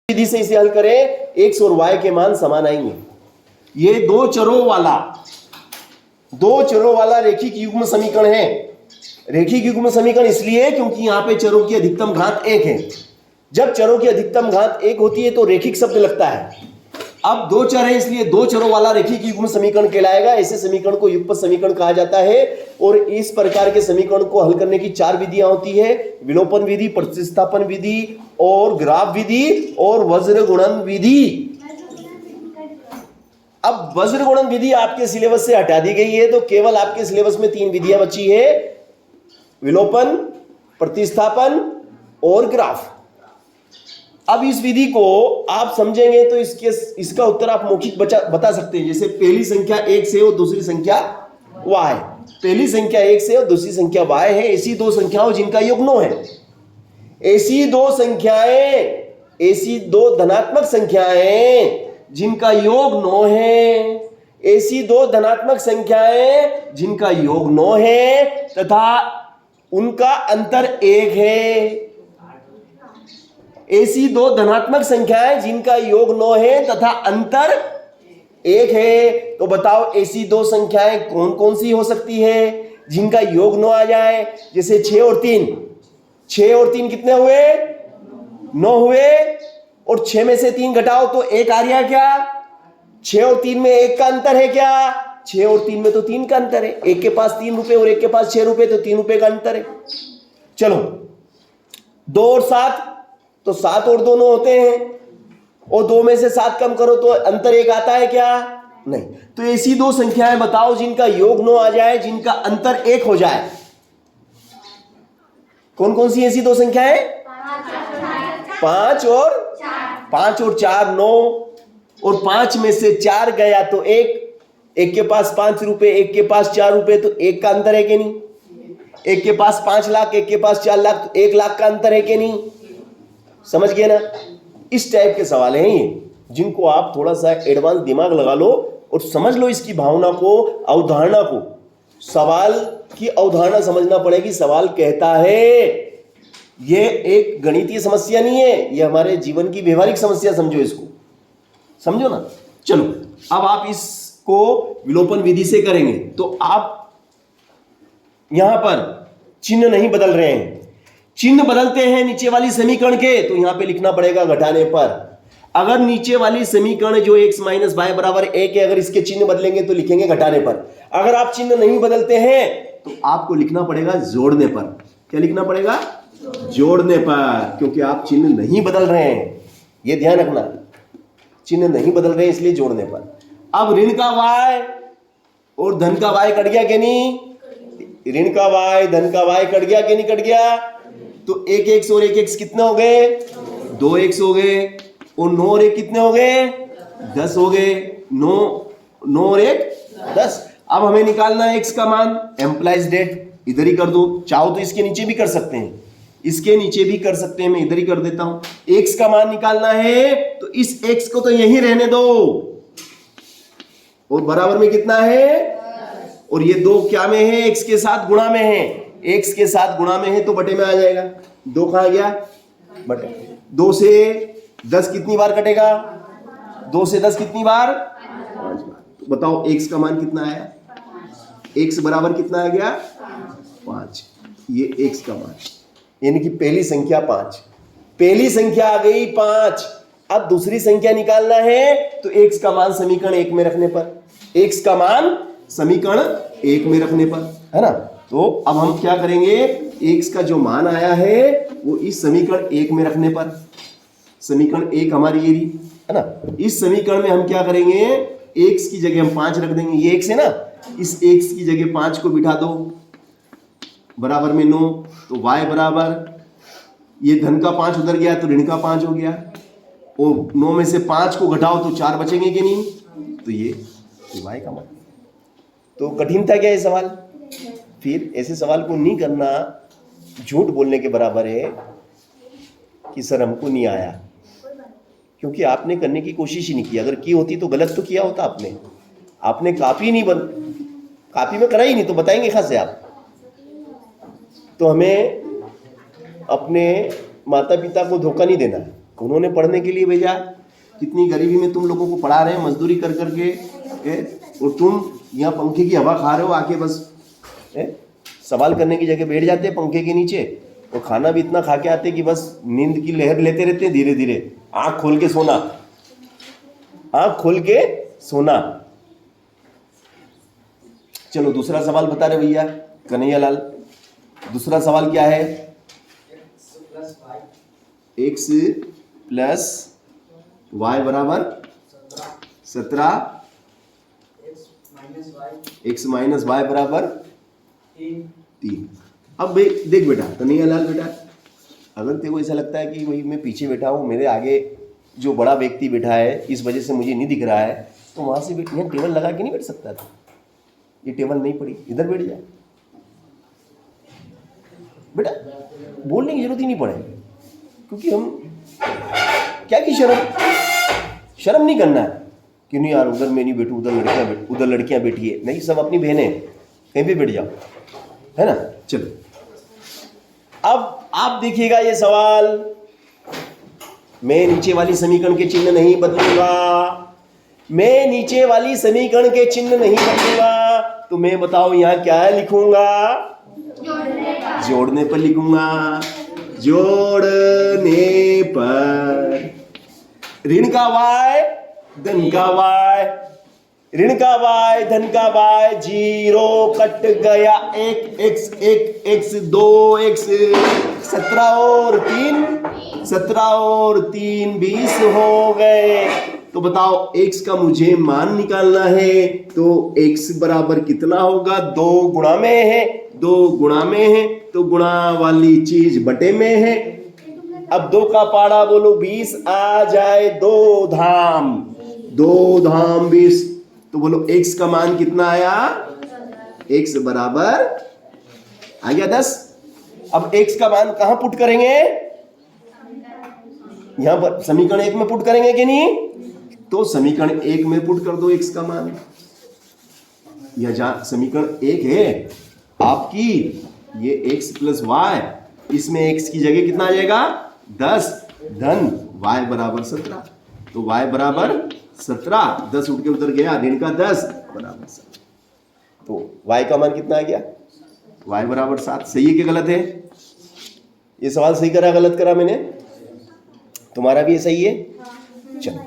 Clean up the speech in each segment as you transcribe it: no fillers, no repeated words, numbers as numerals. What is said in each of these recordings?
विधि से इसे हल करें, x और y के मान समान आएंगे। ये दो चरों वाला रैखिक युग्म समीकरण है। रैखिक युग्म समीकरण इसलिए क्योंकि यहां पे चरों की अधिकतम घात 1 है। जब चरों की अधिकतम घात 1 होती है तो रैखिक शब्द लगता है। अब दो चर है इसलिए दो चरों वाला रैखिक युग्म समीकरण कहलाएगा। ऐसे समीकरण को युगपत समीकरण कहा जाता है। और इस प्रकार के समीकरण को हल करने की 4 विधियां होती है: विलोपन विधि, प्रतिस्थापन विधि और ग्राफ विधि और वज्र गुणन विधि। अब वज्र गुणन विधि आपके सिलेबस से हटा दी गई है, तो केवल आपके सिलेबस में 3 विधियां बची है: विलोपन, प्रतिस्थापन और ग्राफ। अब इस विधि को आप समझेंगे तो इसका उत्तर आप मौखिक बता सकते हैं। जैसे पहली संख्या 1 से और दूसरी संख्या y, पहली संख्या 1 से और दूसरी संख्या y है। ऐसी दो संख्याओं जिनका योग 9 है, ऐसी दो धनात्मक संख्याएं जिनका योग 9 है, ऐसी दो धनात्मक संख्याएं जिनका योग 9 है तथा उनका अंतर 1 है। ऐसी दो धनात्मक संख्याएं जिनका योग 9 है तथा अंतर 1 है। तो बताओ ऐसी दो संख्याएं कौन कौन सी हो सकती है जिनका योग 9 आ जाए? जैसे 6 और 3, 6 और 3 कितने हुए? 9 हुए। और 6 में से 3 घटाओ तो 1 आ रहा क्या? 6 और 3 में 1 का अंतर है क्या? 6 और 3 में तो 3 का अंतर है। एक के पास 3 रुपए और एक के पास 6 रुपए, तो 3 रुपए का अंतर है। चलो 2 और 7, तो 7 और 2 9 होते हैं। और 2 में से 7 कम करो तो अंतर 1 आता है क्या? नहीं। तो ऐसी दो संख्याएं बताओ जिनका योग 9 आ जाए, जिनका अंतर 1 हो जाए। कौन कौन सी ऐसी दो संख्याएं? 5 और 4, 9। और 5 में से 4 गया तो 1 के पास 5 रुपए, एक के पास 4 रुपए, तो 1 का अंतर है कि नहीं? एक के पास 5 लाख, एक के पास 4 लाख, तो 1 लाख का अंतर है कि नहीं? समझ गए ना? इस टाइप के सवाल हैं ये, जिनको आप थोड़ा सा एडवांस दिमाग लगा लो और समझ लो इसकी भावना को, अवधारणा को। सवाल की अवधारणा समझना पड़ेगी। सवाल कहता है, ये एक गणितीय समस्या नहीं है, ये हमारे जीवन की व्यवहारिक समस्या समझो इसको, समझो ना। चलो अब आप इसको विलोपन विधि से करेंगे तो आप यहां पर चिन्ह नहीं बदल रहे हैं। चिन्ह बदलते हैं नीचे वाली समीकरण के, तो यहां पे लिखना पड़ेगा घटाने पर। अगर नीचे वाली समीकरण जो x माइनस y बराबर 1 है, अगर इसके चिन्ह बदलेंगे तो लिखेंगे घटाने पर। अगर आप चिन्ह नहीं बदलते हैं तो आपको लिखना पड़ेगा जोड़ने पर। क्या लिखना पड़ेगा? जोड़ने पर, क्योंकि आप चिन्ह नहीं बदल रहे हैं, यह ध्यान रखना। चिन्ह नहीं बदल रहे हैं इसलिए जोड़ने पर। अब ऋण का y और धन का y कट गया कि नहीं? ऋण का y धन का y कट गया कि नहीं कट गया? तो 1x और 1x कितने हो गए? 2x हो गए। और 9 और 1 कितने हो गए? 10 हो गए। 9 और 1 10। अब हमें निकालना है x का मान। एम्प्लाइज डेट इधर ही कर दो, चाहो तो इसके नीचे भी कर सकते हैं, इसके नीचे भी कर सकते हैं, मैं इधर ही कर देता हूं। x का मान निकालना है तो इस x को तो यहीं रहने दो। और बराबर में कितना है? और ये 2 क्या में है? x के साथ गुणा में है। x के साथ गुणा में है तो बटे में आ जाएगा। 2 कहां गया? बटे। 2 से 10 कितनी बार कटेगा? 2 से 10 कितनी बार? 5 बार। तो बताओ x का मान कितना आया? x बराबर कितना आ गया? 5। ये x का मान, यानी कि पहली संख्या 5। पहली संख्या आ गई 5। अब दूसरी संख्या निकालना है तो x का मान समीकरण 1 में रखने पर, x का मान समीकरण 1 में रखने पर, है ना। तो अब हम क्या करेंगे? x का जो मान आया है वो इस समीकरण 1 में रखने पर, समीकरण 1 हमारी ये रही, है ना। इस समीकरण में हम क्या करेंगे? x की जगह हम 5 रख देंगे। ये x है ना, इस x की जगह 5 को बिठा दो, बराबर में 9। तो y बराबर, ये धन का 5 उधर गया तो ऋण का 5 हो गया। और 9 में से 5 को घटाओ तो 4 बचेंगे कि नहीं? तो ये y का मान। तो कठिन था क्या ये सवाल? फिर ऐसे सवाल को नहीं करना झूठ बोलने के बराबर है कि सर हमको नहीं आया, क्योंकि आपने करने की कोशिश ही नहीं की। अगर की होती तो गलत तो किया होता आपने कापी नहीं कापी में करा ही नहीं, तो बताएंगे कहां से आप? तो हमें अपने माता पिता को धोखा नहीं देना है। उन्होंने पढ़ने के लिए भेजा, कितनी गरीबी में तुम लोगों को पढ़ा रहे हैं मजदूरी कर करके, और तुम यहाँ पंखे की हवा खा रहे हो आके, बस सवाल करने की जगह बैठ जाते हैं पंखे के नीचे, और खाना भी इतना खा के आते कि बस नींद की लहर लेते रहते हैं, धीरे धीरे आंख खोल के सोना, आंख खोल के सोना। चलो दूसरा सवाल बता रहे भैया कन्हैया लाल, दूसरा सवाल क्या है? x प्लस वाई बराबर 17, x माइनस वाई बराबर 3। अब भाई देख बेटा कन्हैया लाल, बेटा अगर तेरे को ऐसा लगता है कि भाई मैं पीछे बैठा हूँ, मेरे आगे जो बड़ा व्यक्ति बैठा है इस वजह से मुझे नहीं दिख रहा है, तो वहाँ से यहाँ टेबल लगा के नहीं बैठ सकता था? ये टेबल नहीं पड़ी, इधर बैठ जा बेटा, बोलने की जरूरत ही नहीं पड़े, क्योंकि हम क्या की शर्म नहीं करना है कि नहीं यार उधर मैं नहीं बैठूँ, उधर लड़कियां बैठी है, नहीं, सब अपनी बहनें, कहीं भी बैठ जाओ, है ना। चलो अब आप देखिएगा ये सवाल, मैं नीचे वाली समीकरण के चिन्ह नहीं बदलूंगा, मैं नीचे वाली समीकरण के चिन्ह नहीं बदलूंगा, तो मैं बताओ यहाँ क्या लिखूंगा? जोड़ने पर लिखूंगा। जोड़ने पर ऋण का y धन का y, ऋण का y धन का y, 0 कट गया, 1 x 2 x, 17 और 3 20 हो गए। तो बताओ x का मुझे मान निकालना है, तो x बराबर कितना होगा? 2 गुणा में है, 2 गुणा में है तो गुणा वाली चीज बटे में है। अब 2 का पाड़ा बोलो 20 आ जाए, 2 धाम 20, तो बोलो x का मान कितना आया? x बराबर आ गया 10। अब x का मान कहां पुट करेंगे? यहां पर समीकरण 1 में पुट करेंगे कि नहीं? तो समीकरण 1 में पुट कर दो x का मान। यह जहां समीकरण 1 है आपकी, ये x प्लस वाई, इसमें x की जगह कितना आ जाएगा? 10 धन y बराबर 17, तो y बराबर 17, 10 उठ के उधर गया, ऋण का 10 बराबर 7, तो y का मान कितना आ गया? y बराबर 7। सही है कि गलत है? ये सवाल सही करा गलत करा मैंने? तुम्हारा भी ये सही है? चलो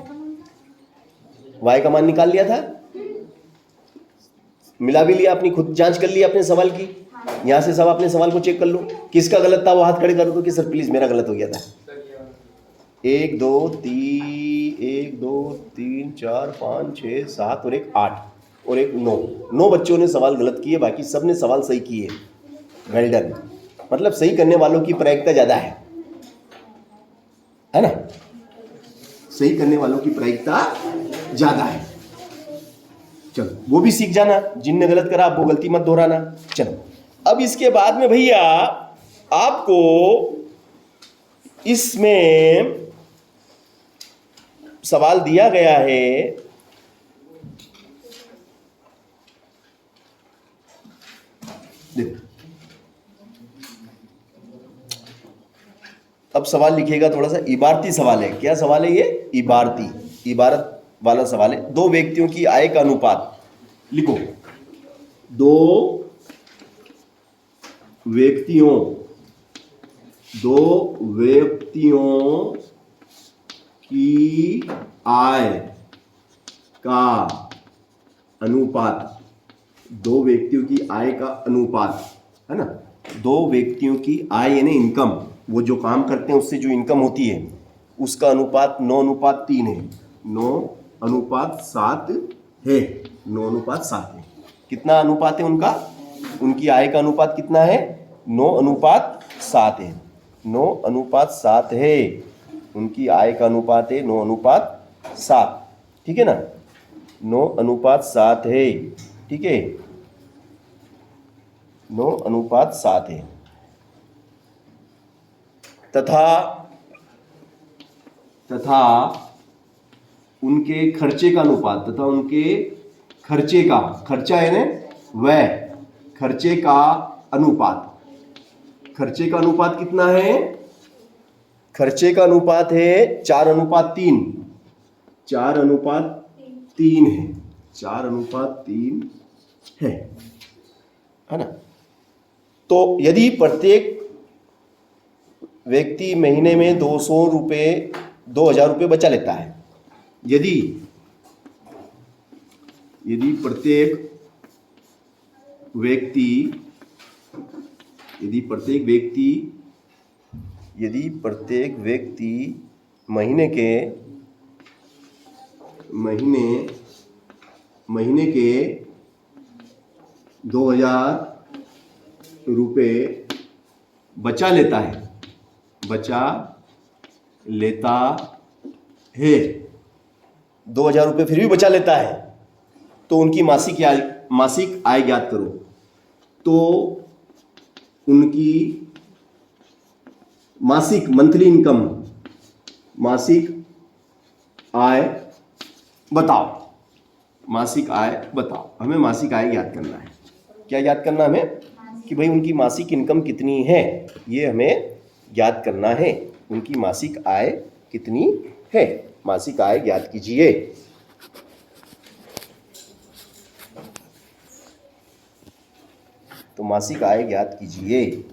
y का मान निकाल लिया था, मिला भी लिया, अपनी खुद जांच कर लिया अपने सवाल की। यहां से सब अपने सवाल को चेक कर लो, किसका गलत था वो हाथ खड़े कर दो कि सर प्लीज मेरा गलत हो गया था। 1 2 3 4 5 6 7 और 1 8 और 1 9 बच्चों ने सवाल गलत किए, बाकी सब ने सवाल सही किए। वेल डन, मतलब सही करने वालों की प्रायिकता ज्यादा है ना? सही करने वालों की प्रायिकता ज्यादा है। चलो वो भी सीख जाना, जिनने गलत करा आप वो गलती मत दोहराना। चलो अब इसके बाद में भैया आपको इसमें सवाल दिया गया है, देखो अब सवाल लिखिएगा, थोड़ा सा इबारती सवाल है। क्या सवाल है ये? इबारत वाला सवाल है। 2 व्यक्तियों की आय का अनुपात लिखो। 2 व्यक्तियों की आय का अनुपात, 2 व्यक्तियों की आय का अनुपात है ना। 2 व्यक्तियों की आय यानी इनकम, वो जो काम करते हैं उससे जो इनकम होती है उसका अनुपात 9:3 है, 9:7 है, 9:7 है। कितना अनुपात है उनका? उनकी आय का अनुपात कितना है? 9:7 है, 9:7 है। उनकी आय का अनुपात है 9:7, ठीक है ना? 9:7 है, ठीक है, 9:7 है। तथा उनके खर्चे का अनुपात, तथा उनके खर्चे का, खर्चा है ना वह, खर्चे का अनुपात, खर्चे का अनुपात कितना है? खर्चे का अनुपात है 4:3, 4:3 है, 4:3 है ना। तो यदि प्रत्येक व्यक्ति महीने में 2000 रुपये बचा लेता है, यदि प्रत्येक व्यक्ति महीने के 2000 रुपये बचा लेता है 2000 रुपये फिर भी बचा लेता है, तो उनकी मासिक आय ज्ञात करो। तो उनकी मंथली इनकम, मासिक आय बताओ। हमें मासिक आय ज्ञात करना है। क्या ज्ञात करना हमें? कि भाई उनकी मासिक इनकम कितनी है, ये हमें ज्ञात करना है। उनकी मासिक आय कितनी है, मासिक आय ज्ञात कीजिए। तो मासिक आय ज्ञात कीजिए।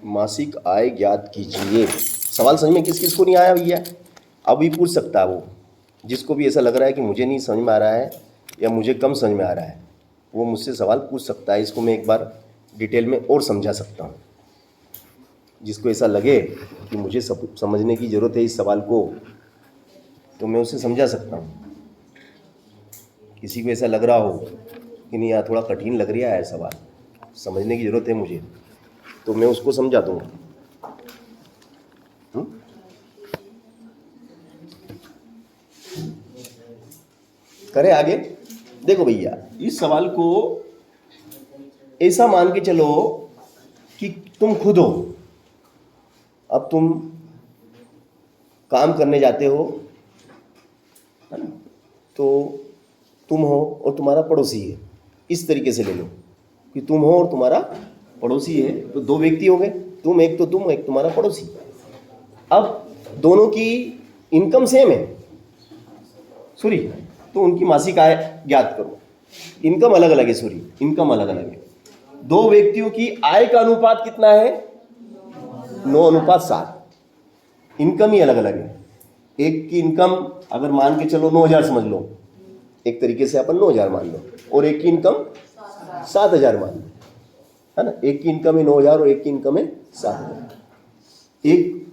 मासिक आय ज्ञात कीजिए। सवाल समझ में किस को नहीं आया भैया? अभी पूछ सकता है वो, जिसको भी ऐसा लग रहा है कि मुझे नहीं समझ में आ रहा है या मुझे कम समझ में आ रहा है, वो मुझसे सवाल पूछ सकता है। इसको मैं एक बार डिटेल में और समझा सकता हूँ। जिसको ऐसा लगे कि मुझे समझने की ज़रूरत है इस सवाल को, तो मैं उसे समझा सकता हूँ। किसी को ऐसा लग रहा हो कि नहीं यार थोड़ा कठिन लग रहा है सवाल, समझने की ज़रूरत है मुझे, तो मैं उसको समझा दूँगा। करें आगे। देखो भैया, इस सवाल को ऐसा मान के चलो कि तुम खुद हो। अब तुम काम करने जाते हो, है ना, तो तुम हो और तुम्हारा पड़ोसी है। इस तरीके से ले लो कि तुम हो और तुम्हारा पड़ोसी है, तो दो व्यक्ति हो गए, तुम एक तुम्हारा पड़ोसी। अब दोनों की इनकम सेम है, सॉरी, तो उनकी मासिक आय ज्ञात करो। इनकम अलग अलग है, इनकम अलग अलग है। दो व्यक्तियों की आय का अनुपात कितना है? 9:7। इनकम ही अलग अलग है। एक की इनकम अगर मान के चलो 9000 समझ लो, एक तरीके से अपन 9000 मान लो, और एक की इनकम 7000 मान लो, है ना। एक की इनकम है 9000 और एक की इनकम है 7000। एक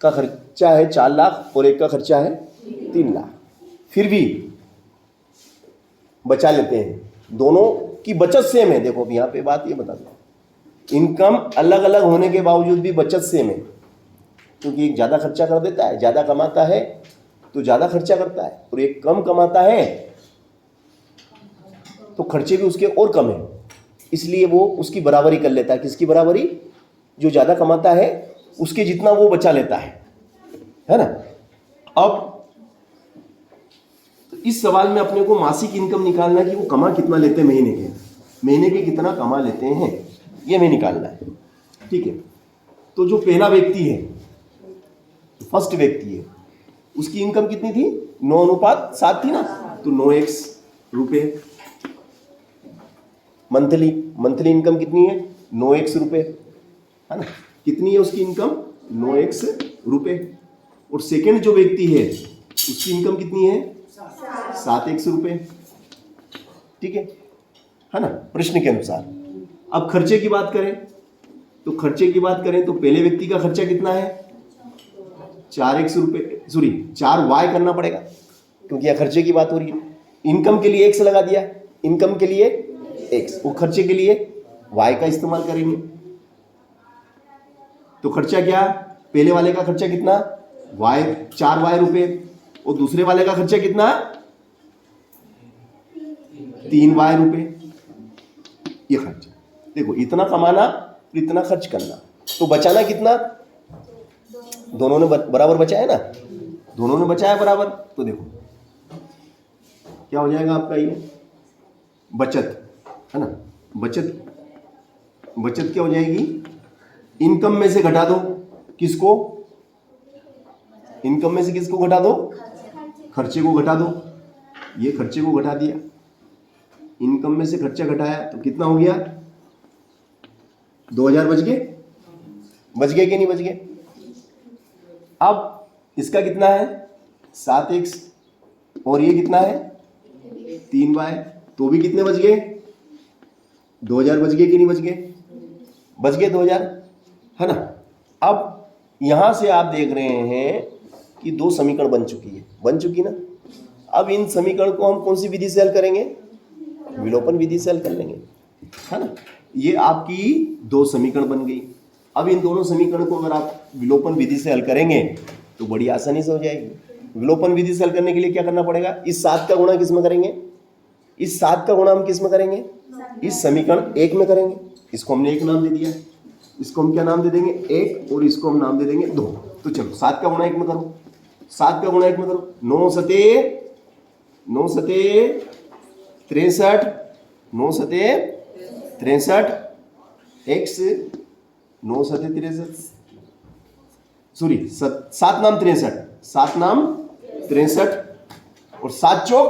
का खर्चा है 4 लाख और एक का खर्चा है 3 लाख, फिर भी बचा लेते हैं। दोनों की बचत सेम है। देखो अब यहाँ पे बात ये बता दो, इनकम अलग अलग होने के बावजूद भी बचत सेम है, क्योंकि एक ज़्यादा खर्चा कर देता है, ज़्यादा कमाता है तो ज़्यादा खर्चा करता है, और एक कम कमाता है तो खर्चे भी उसके और कम है, इसलिए वो उसकी बराबरी कर लेता है। किसकी बराबरी? जो ज़्यादा कमाता है उसके जितना वो बचा लेता है ना। अब इस सवाल में अपने को मासिक इनकम निकालना कि वो कमा कितना लेते हैं, महीने के कितना कमा लेते हैं, ये हमें निकालना है। ठीक है, तो जो पहला व्यक्ति है, फर्स्ट व्यक्ति है, उसकी इनकम कितनी थी? 9:7 थी ना, तो 9x रुपये। मंथली इनकम कितनी है? 9x रुपये, है ना। कितनी है उसकी इनकम? 9x रुपये। और सेकेंड जो व्यक्ति है उसकी इनकम कितनी है? 7x रुपये। ठीक है ना, प्रश्न के अनुसार। अब खर्चे की बात करें तो पहले व्यक्ति का खर्चा कितना है? 4x रुपये, सॉरी 4y करना पड़ेगा, क्योंकि यह खर्चे की बात हो रही है। इनकम के लिए x लगा दिया, इनकम के लिए x, वो खर्चे के लिए y का इस्तेमाल करेंगे। तो खर्चा क्या? पहले वाले का खर्चा कितना? 4y रुपये, और दूसरे वाले का खर्चा कितना? 3y रुपए ये खर्च। देखो इतना कमाना फिर इतना खर्च करना, तो बचाना कितना? दोनों ने बराबर बचाया ना, दोनों ने बचाया बराबर। तो देखो क्या हो जाएगा आपका ये बचत, है ना। बचत क्या हो जाएगी? इनकम में से घटा दो किसको? इनकम में से किसको घटा दो? खर्चे को घटा दो। ये खर्चे को घटा दिया, इनकम में से खर्चा घटाया तो कितना हो गया? 2000 बच गए कि नहीं बच गए? अब इसका कितना है? 7x और ये कितना है? 3y, तो भी कितने बच गए? 2000 बच गए कि नहीं बच गए? बच गए 2000, है ना। अब यहां से आप देख रहे हैं कि दो समीकरण बन चुकी ना। अब इन समीकरण को हम कौन सी विधि से हल करेंगे? विलोपन विधि से हल कर लेंगे, है ना। ये आपकी दो समीकरण बन गई। अब इन दोनों समीकरण को अगर आप विलोपन विधि से हल करेंगे तो बड़ी आसानी से हो जाएगी। विलोपन विधि से हल करने के लिए क्या करना पड़ेगा? इस 7 का गुणा किस में करेंगे? इस 7 का गुणा हम किस में करेंगे? इस समीकरण 1 में करेंगे। इसको हमने 1 नाम दे दिया, इसको हम क्या नाम दे देंगे? 1, और इसको हम नाम दे देंगे 2। तो चलो 7 का गुणा 1 में करो, 7 का गुणा 1 में करो। 9 सते 63, 9 सते 63, x 9 सते 63, सॉरी 7 नाम 63, 7 नाम 63, और 7 चौक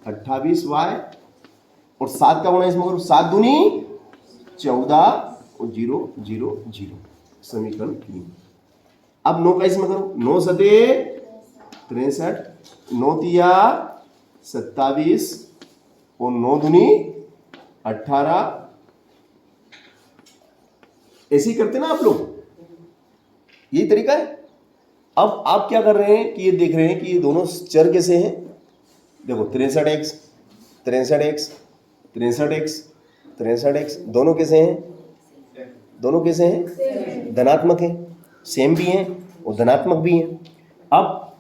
28y, और 7 का गुणा इसमें करो, 7 दूनी 14 और 0 0 0, समीकरण 3। अब 9 का इसमें करो, 9 सते 63, 9 तिया 27 और 9 दूनी 18। ऐसे ही करते ना आप लोग, यही तरीका है। अब आप क्या कर रहे हैं कि ये देख रहे हैं कि ये दोनों चर कैसे हैं। देखो 63x 63x 63x 63x दोनों कैसे हैं? दोनों कैसे हैं? धनात्मक हैं, सेम भी हैं और धनात्मक भी हैं। अब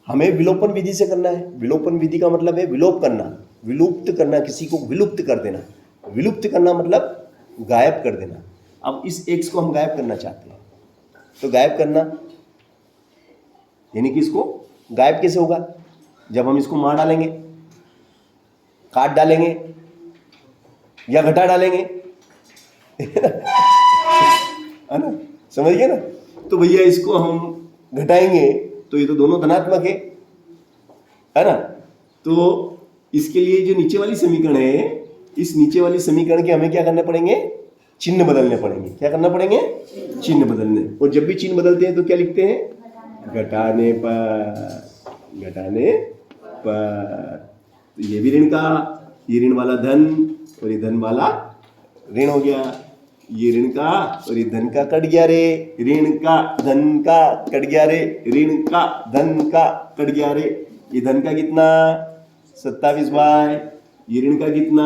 हमें विलोपन विधि से करना है। विलोपन विधि का मतलब है विलोप करना, विलुप्त करना, किसी को विलुप्त कर देना। विलुप्त करना मतलब गायब कर देना। अब इस x को हम गायब करना चाहते हैं, तो गायब करना यानी कि इसको गायब कैसे होगा? जब हम इसको मार डालेंगे, काट डालेंगे या घटा डालेंगे, है ना, समझ गए ना। तो भैया इसको हम घटाएंगे तो ये तो दोनों धनात्मक है ना। तो इसके लिए जो नीचे वाली समीकरण है, इस नीचे वाली समीकरण के हमें क्या करने पड़ेंगे? चिन्ह बदलने पड़ेंगे। क्या करना पड़ेंगे? चिन्ह बदलने। और जब भी चिन्ह बदलते हैं तो क्या लिखते हैं? घटाने पर, घटाने पर। तो ये भी ऋण का, ये ऋण वाला धन और ये धन वाला ऋण हो गया। ये ऋण का और ये धन का कट गया रे, ऋण का धन का कट गया रे, ऋण का धन का कट गया रे। ये धन का कितना? 27y, ये ऋण का कितना?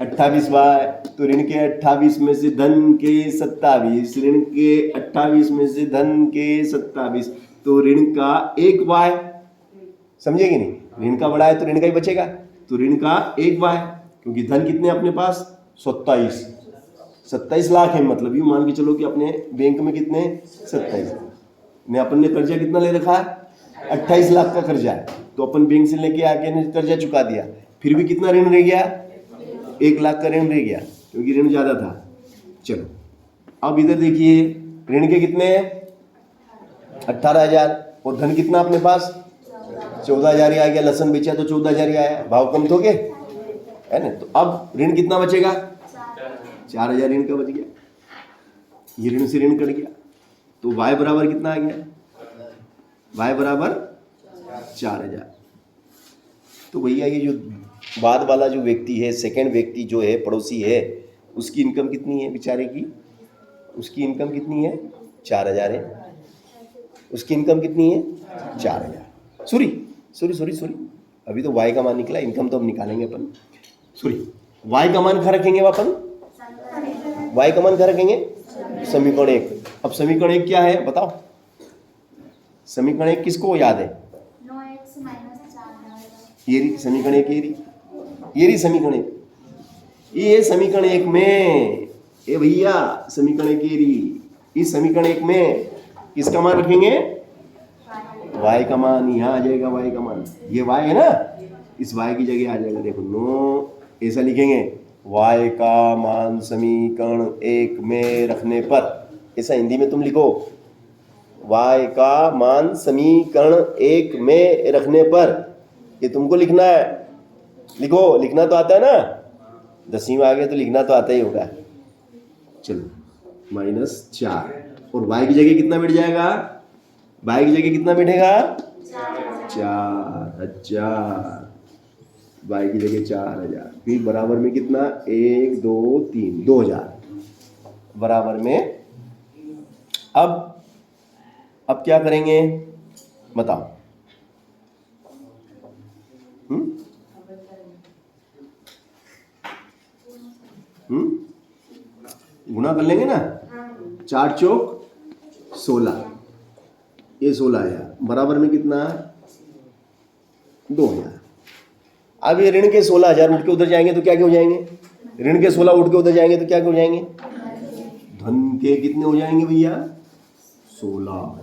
28y। तो ऋण के 28 में से धन के 27, ऋण के 28 में से धन के 27, तो ऋण का 1y। समझे कि नहीं? ऋण का बड़ा है तो ऋण का ही बचेगा, तो ऋण का 1y, क्योंकि धन कितने अपने पास? 27 लाख है। मतलब ये मान के चलो कि अपने बैंक में कितने? 27 ने। अपन ने कर्जा कितना ले रखा है? 28 लाख का कर्जा है। तो अपन बैंक से लेके आके ने कर्जा चुका दिया, फिर भी कितना ऋण रह गया? 1 लाख का ऋण रह गया, क्योंकि ऋण ज्यादा था। चलो अब इधर देखिए, ऋण के कितने? 18,000, और धन कितना अपने पास? 14,000 ही आ गया। लहसन बेचा तो 14,000 ही आया, भाव कम तो के, है ना। तो अब ऋण कितना बचेगा? 4,000 ऋण का बच गया। ये ऋण से ऋण कट गया, तो y बराबर कितना आ गया? y बराबर 4,000। तो भैया ये जो बाद वाला जो व्यक्ति है, सेकंड व्यक्ति जो है, पड़ोसी है, उसकी इनकम कितनी है बेचारे की? उसकी इनकम कितनी है? 4,000 है। उसकी इनकम कितनी है? 4,000। सॉरी, अभी तो y का मान निकला, इनकम तो अब निकालेंगे अपन। सॉरी, y का मान कहाँ रखेंगे अपन? y का मान कहाँ रखेंगे? समीकरण 1। अब समीकरण 1 क्या है बताओ? समीकरण 1 किसको याद है? 9x - 4। ये समीकरण 1 ये ये रही समीकरण एक। ये समीकरण एक में ए भैया समीकरण एक ये रही। इस समीकरण एक में किसका मान रखेंगे? y का मान यहाँ आ जाएगा। y का मान ये y है ना, इस y की जगह आ जाएगा। देखो नो ऐसा लिखेंगे y का मान समीकरण एक में रखने पर, ऐसा हिंदी में तुम लिखो y का मान समीकरण एक में रखने पर। ये तुमको लिखना है, लिखो। लिखना तो आता है ना, 10वीं में आ गया तो लिखना तो आता ही होगा। चलो -4 और y की जगह कितना बैठ जाएगा? y की जगह कितना बैठेगा? 4000। y की जगह 4000, फिर बराबर में कितना? 1 2 3 2000 बराबर में। अब क्या करेंगे बताओ? गुणा कर लेंगे ना। 4 चौक 16, ये 16 आया बराबर में कितना? 2000। अब ये ऋण के 16,000 उठ के उधर जाएंगे तो क्या हो जाएंगे? ऋण के 16 उठ के उधर जाएंगे तो क्या हो जाएंगे? धन के कितने हो जाएंगे भैया? 16।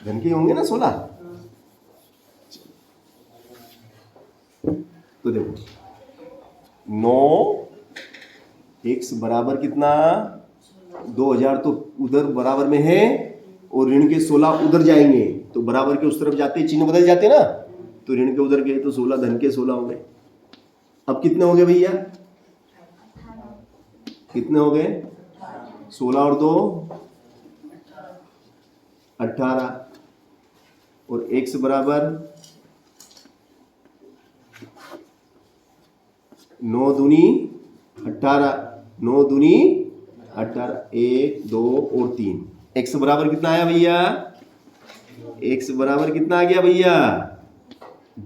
धन के होंगे ना 16। तो देखो 9x बराबर कितना? 2000 तो उधर बराबर में है और ऋण के 16 उधर जाएंगे तो बराबर के उस तरफ जाते चिन्ह बदल जाते ना, तो ऋण के उधर गए तो 16, धन के 16 हो गए। अब कितने हो गए भैया? कितने हो गए? 16 और 2 18 और x बराबर 9 दूनी 18, 9 दूनी 18, 1 2 और 3। x बराबर कितना आया भैया? x बराबर कितना आ गया भैया?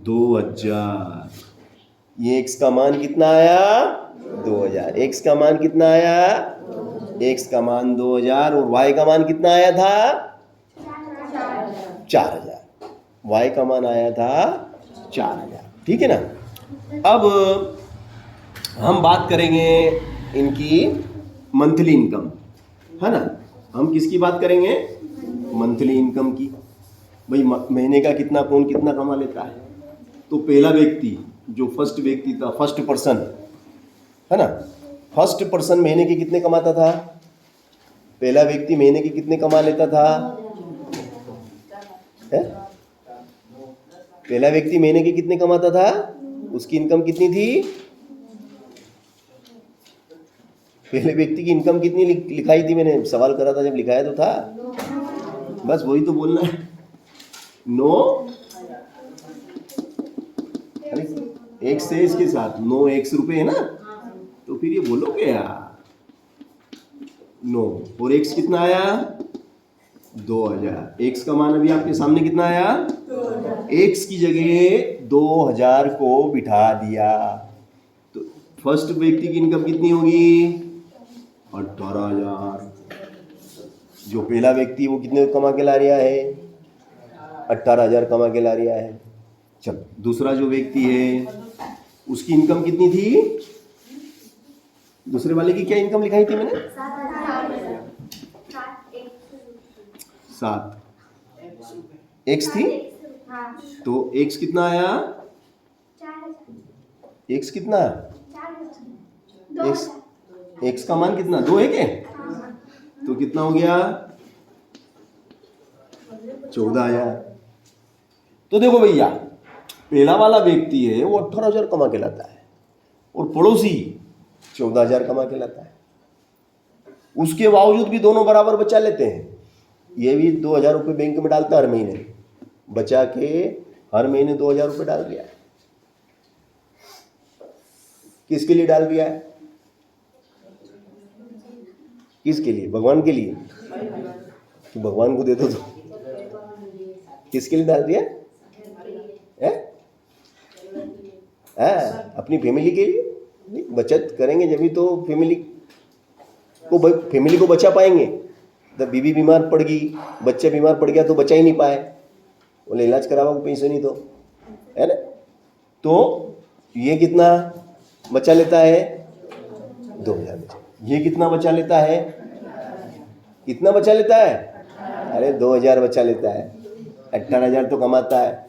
2000। ये x का मान कितना आया? 2000। x का मान कितना आया? x का मान 2000 और y का मान कितना आया था? 4000। y का मान आया था 4000। ठीक है ना। अब हम बात करेंगे इनकी मंथली इनकम, है ना। हम किसकी बात करेंगे? मंथली इनकम की। भाई महीने का कितना कौन कितना कमा लेता है? तो पहला व्यक्ति जो फर्स्ट व्यक्ति था, फर्स्ट पर्सन, है ना, फर्स्ट पर्सन महीने के कितने कमाता था? पहला व्यक्ति महीने के कितने कमा लेता था? है? पहला व्यक्ति महीने के कितने कमाता था? उसकी इनकम कितनी थी? पहले व्यक्ति की इनकम कितनी लिखाई थी? मैंने सवाल करा था जब लिखाया तो था। बस वही तो बोलना है। 9 एक से इसके साथ 9x रुपए है ना, तो फिर ये बोलोगे यार 9 और x कितना आया? 2000। x का मान अभी आपके सामने कितना आया? x की जगह 2000 को बिठा दिया तो फर्स्ट व्यक्ति की इनकम कितनी होगी? 18,000। जो पहला व्यक्ति वो कितने कमा के ला रहा है? 18,000 कमा के ला रहा है। चल दूसरा जो व्यक्ति है उसकी इनकम कितनी थी? दूसरे वाले की क्या इनकम लिखाई थी मैंने? 7 x थी। तो x कितना आया? x कितना? x का मान कितना? 2 है क्या? तो कितना हो गया? 14,000। तो देखो भैया पहला वाला व्यक्ति है वो 18,000 कमा के लाता है और पड़ोसी 14,000 कमा के लाता है। उसके बावजूद भी दोनों बराबर बचा लेते हैं। ये भी 2,000 रुपये बैंक में डालता है हर महीने, बचा के हर महीने 2,000 रुपये डाल दिया है। किसके लिए डाल दिया है? किसके लिए? भगवान के लिए कि भगवान को दे दो तो? किसके लिए डाल दिया है? अपनी फैमिली के लिए। बचत करेंगे जब भी तो फैमिली को बचा पाएंगे। जब बीवी बीमार पड़ गई, बच्चा बीमार पड़ गया तो बचा ही नहीं पाए, बोले इलाज करावा को पैसे नहीं तो, है ना। तो ये कितना बचा लेता है? 2000 बचा। ये कितना बचा लेता है? कितना बचा लेता है? अरे 2000 बचा लेता है। 18,000 तो कमाता है।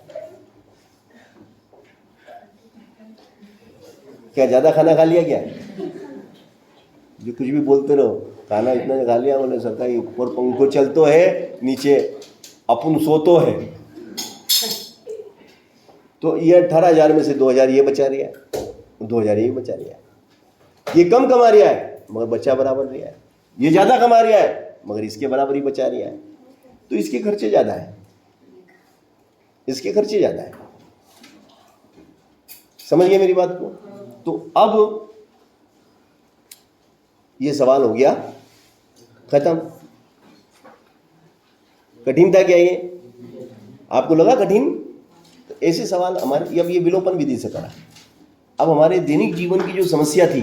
क्या ज्यादा खाना खा लिया क्या? जो कुछ भी बोलते रहो, खाना इतना खा लिया, बोले सरकार ऊपर पंखो चलतो है, नीचे अपन सोतो है। तो ये 18,000 में से 2,000 ये बचा रहा है, 2,000 ये बचा रहा है। ये कम कमा रहा है मगर बच्चा बराबर रहा है। ये ज्यादा कमा रहा है मगर इसके बराबर ही बचा रहा है। तो इसके खर्चे ज्यादा है, इसके खर्चे ज्यादा है। समझ गए मेरी बात को? तो अब ये सवाल हो गया खत्म। कठिन था क्या ये? आपको लगा कठिन? तो ऐसे सवाल हमारे अब ये विलोपन विधि से करा। अब हमारे दैनिक जीवन की जो समस्या थी